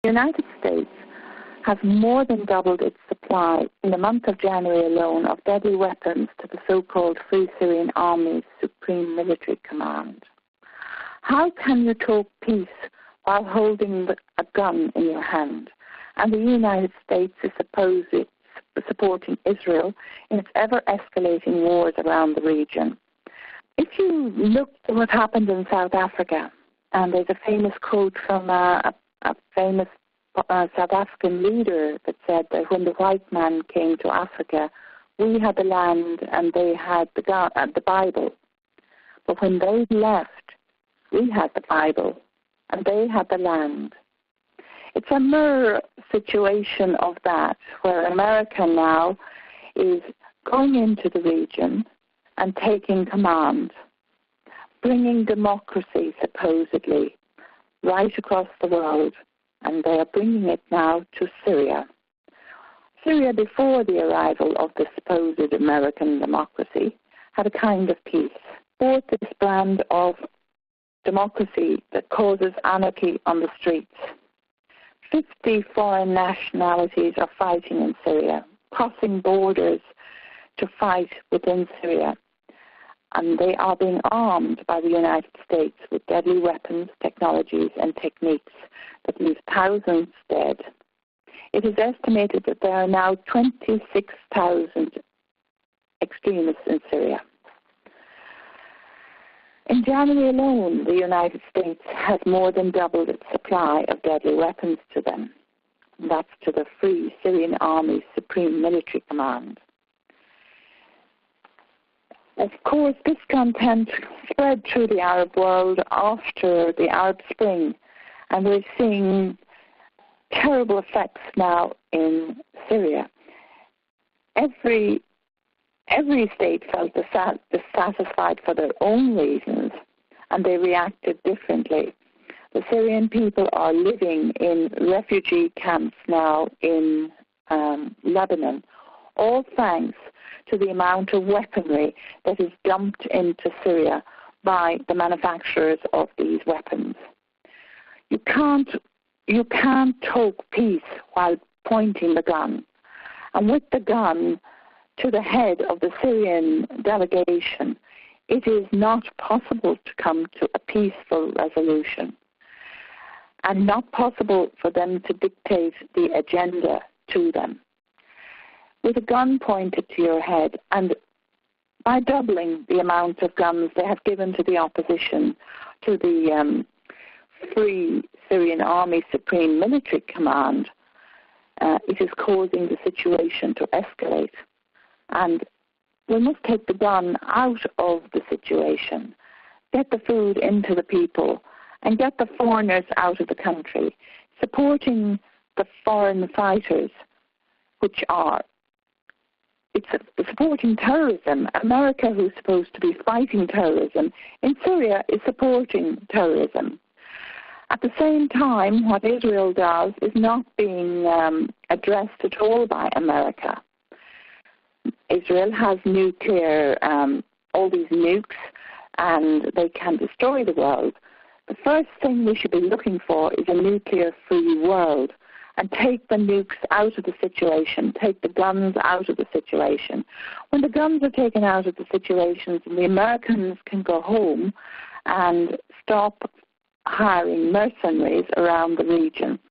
The United States has more than doubled its supply in the month of January alone of deadly weapons to the so-called Free Syrian Army's Supreme Military Command. How can you talk peace while holding a gun in your hand? And the United States is supporting Israel in its ever-escalating wars around the region. If you look at what happened in South Africa, and there's a famous quote from a famous South African leader that said that when the white man came to Africa, we had the land and they had the Bible. But when they left, we had the Bible and they had the land. It's a mirror situation of that, where America now is going into the region and taking command, bringing democracy supposedly right across the world, and they are bringing it now to Syria. Syria, before the arrival of the supposed American democracy, had a kind of peace. Bought this brand of democracy that causes anarchy on the streets. 50 foreign nationalities are fighting in Syria, crossing borders to fight within Syria. And they are being armed by the United States with deadly weapons, technologies, and techniques that leave thousands dead. It is estimated that there are now 26,000 extremists in Syria. In January alone, the United States has more than doubled its supply of deadly weapons to them. And that's to the Free Syrian Army's Supreme Military Command. Of course, this content spread through the Arab world after the Arab Spring, and we're seeing terrible effects now in Syria. Every state felt dissatisfied for their own reasons, and they reacted differently. The Syrian people are living in refugee camps now in Lebanon, all thanks to the amount of weaponry that is dumped into Syria by the manufacturers of these weapons. You can't talk peace while pointing the gun. And with the gun to the head of the Syrian delegation, it is not possible to come to a peaceful resolution, and not possible for them to dictate the agenda to them. With a gun pointed to your head, and by doubling the amount of guns they have given to the opposition, to the Free Syrian Army Supreme Military Command, it is causing the situation to escalate. And we must take the gun out of the situation, get the food into the people, and get the foreigners out of the country, supporting the foreign fighters, which are supporting terrorism. America, who's supposed to be fighting terrorism, in Syria is supporting terrorism. At the same time, what Israel does is not being addressed at all by America. Israel has nuclear, all these nukes, and they can destroy the world. The first thing we should be looking for is a nuclear-free world, and take the nukes out of the situation, take the guns out of the situation. When the guns are taken out of the situations, the Americans can go home and stop hiring mercenaries around the region.